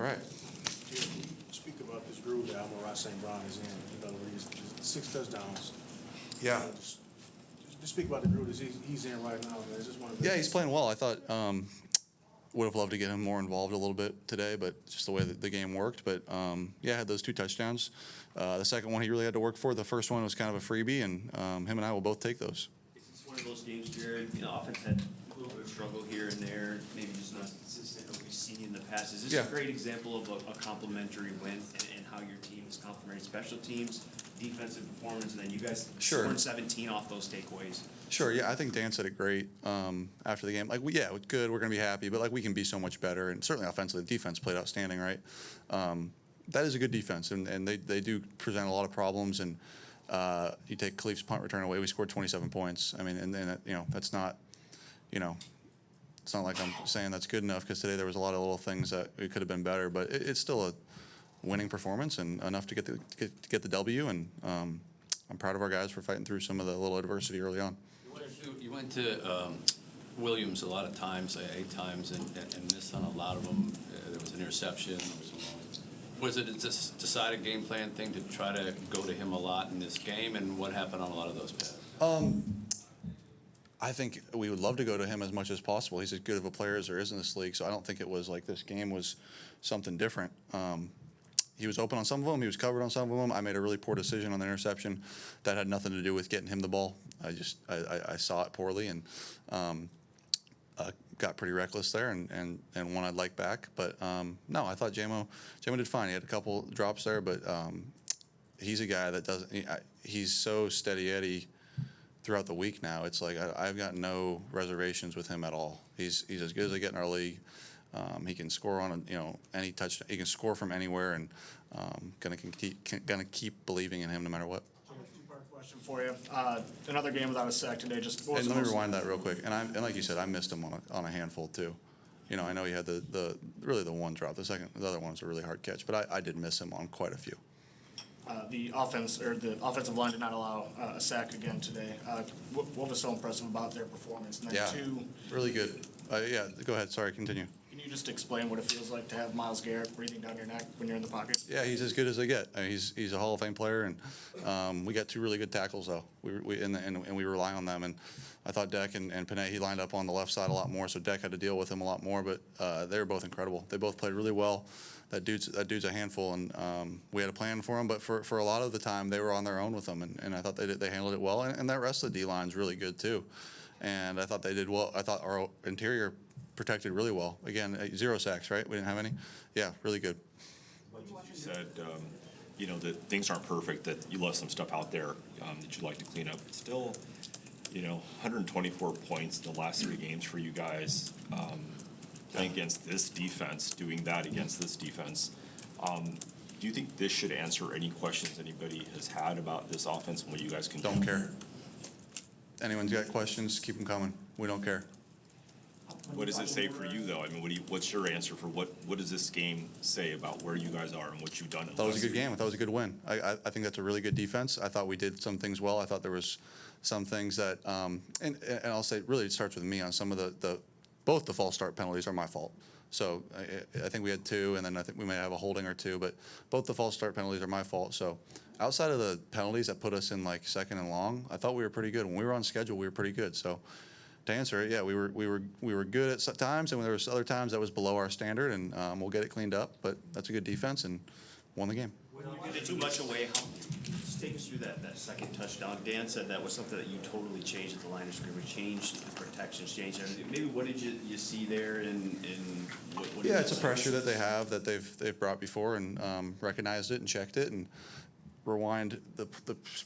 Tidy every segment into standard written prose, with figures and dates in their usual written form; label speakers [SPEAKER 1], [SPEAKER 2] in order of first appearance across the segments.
[SPEAKER 1] right.
[SPEAKER 2] Speak about this groove that Amon-Ra St. Brown is in. You know, where he's just 6 touchdowns.
[SPEAKER 1] Yeah.
[SPEAKER 2] Just speak about the groove that he's in right now, man. It's just one of the
[SPEAKER 1] Yeah, he's playing well. I thought would have loved to get him more involved a little bit today, but just the way that the game worked. But yeah, had those 2 touchdowns. The second one he really had to work for. The first one was kind of a freebie, and him and I will both take those.
[SPEAKER 3] It's one of those games, Jared. You know, offense had a little bit of struggle here and there, maybe just not as consistent as we've seen in the past. Is this a great example of a complementary win and how your team is complementing special teams, defensive performance, and then you guys scoring 17 off those takeaways? Sure,
[SPEAKER 1] yeah, I think Dan said it great after the game. Like, it was good, we're going to be happy, but, like, we can be so much better. And certainly offensively, the defense played outstanding, right? That is a good defense, and they do present a lot of problems. And you take Khalif's punt return away, we scored 27 points. I mean, and you know, that's not, you know, it's not like I'm saying that's good enough, because today there was a lot of little things that it could have been better, but it's still a winning performance and enough to get the W. And I'm proud of our guys for fighting through some of the little adversity early on.
[SPEAKER 4] You went to Williams a lot of times, 8 times, and missed on a lot of them. There was an interception. Was it a decided game plan thing to try to go to him a lot in this game, and what happened on a lot of those passes?
[SPEAKER 1] I think we would love to go to him as much as possible. He's as good of a player as there is in this league, so I don't think it was like this game was something different. He was open on some of them. He was covered on some of them. I made a really poor decision on the interception. That had nothing to do with getting him the ball. I saw it poorly and got pretty reckless there and one I'd like back. But no, I thought Jamo did fine. He had a couple drops there, but he's a guy that doesn't. He's so steady Eddie throughout the week now. It's like I've got no reservations with him at all. He's as good as I get in our league. He can score on any touch. He can score from anywhere, and gonna keep believing in him no matter what.
[SPEAKER 2] Two-part question for you. Another game without a sack today. Just
[SPEAKER 1] let me rewind that real quick. And like you said, I missed him on a handful too. You know, I know he had the one drop. The other one was a really hard catch, but I did miss him on quite a few.
[SPEAKER 2] The offensive line did not allow a sack again today. What was so impressive about their performance? And then
[SPEAKER 1] really good. Yeah, go ahead. Sorry, continue.
[SPEAKER 2] Can you just explain what it feels like to have Myles Garrett breathing down your neck when you're in the pocket?
[SPEAKER 1] Yeah, he's as good as they get. I mean, he's a Hall of Fame player, and we got 2 really good tackles though. And we rely on them. And I thought Deck and Panay, he lined up on the left side a lot more, so Deck had to deal with him a lot more. But they were both incredible. They both played really well. That dude's a handful, and we had a plan for him. But for a lot of the time, they were on their own with him, and I thought they handled it well. And that rest of the D line's really good too. And I thought they did well. I thought our interior protected really well. Again, 0 sacks, right? We didn't have any. Yeah, really good.
[SPEAKER 5] You said, that things aren't perfect, that you left some stuff out there that you'd like to clean up. But still, 124 points in the last 3 games for you guys. Playing against this defense, doing that against this defense. Do you think this should answer any questions anybody has had about this offense and what you guys can do?
[SPEAKER 1] Don't care. Anyone's got questions, keep them coming. We don't care.
[SPEAKER 5] What does it say for you, though? I mean, what's your answer for what does this game say about where you guys are and what you've done?
[SPEAKER 1] I thought it was a good game. I thought it was a good win. I think that's a really good defense. I thought we did some things well. I thought there was some things that, and I'll say, really, it starts with me on some of both the false start penalties are my fault. So I think we had 2, and then I think we may have a holding or 2, but both the false start penalties are my fault. So outside of the penalties that put us in like 2nd and long, I thought we were pretty good. When we were on schedule, we were pretty good. So to answer it, yeah, we were good at times, and there was other times that was below our standard, and we'll get it cleaned up. But that's a good defense, and won the game.
[SPEAKER 3] When you get too much away, just take us through that second touchdown. Dan said that was something that you totally changed at the line of scrimmage, changed the protections, changed everything. Maybe what did you see there, and what
[SPEAKER 1] yeah, it's a pressure that they have that they've brought before, and recognized it and checked it. And rewind the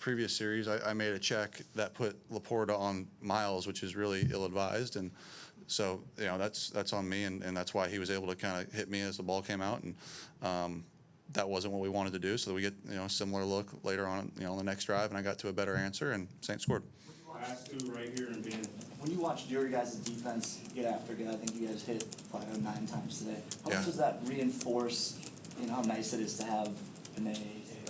[SPEAKER 1] previous series, I made a check that put Laporta on Miles, which is really ill-advised, and so that's on me, and that's why he was able to kind of hit me as the ball came out, and that wasn't what we wanted to do. So we get a similar look later on on the next drive, and I got to a better answer, and Saints scored.
[SPEAKER 2] Last 2 right here, and Ben.
[SPEAKER 6] When you watched your guys' defense get after it, I think you guys hit 5 or 9 times today. How much does that reinforce how nice it is to have Panay,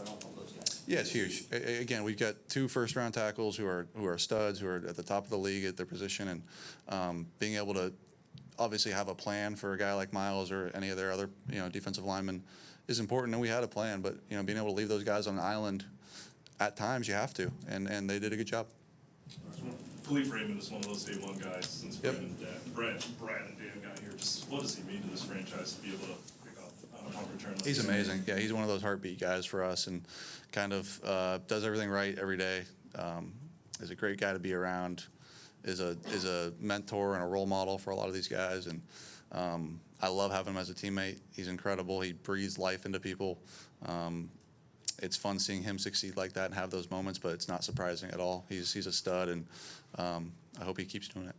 [SPEAKER 6] all those guys?
[SPEAKER 1] Yeah, it's huge. Again, we've got 2 first-round tackles who are studs, who are at the top of the league at their position, and being able to obviously have a plan for a guy like Miles or any of their other, defensive linemen is important, and we had a plan. But being able to leave those guys on an island, at times you have to, and they did a good job.
[SPEAKER 7] Khalif Raymond is one of those A1 guys since
[SPEAKER 1] Yep.
[SPEAKER 7] Brad and Dan got here. Just what does he mean to this franchise to be able to pick up on a punt return? like
[SPEAKER 1] He's
[SPEAKER 7] this?
[SPEAKER 1] amazing. Yeah, he's one of those heartbeat guys for us, and kind of does everything right every day. Is a great guy to be around. Is a mentor and a role model for a lot of these guys, and I love having him as a teammate. He's incredible. He breathes life into people. It's fun seeing him succeed like that and have those moments, but it's not surprising at all. He's a stud, and I hope he keeps doing it.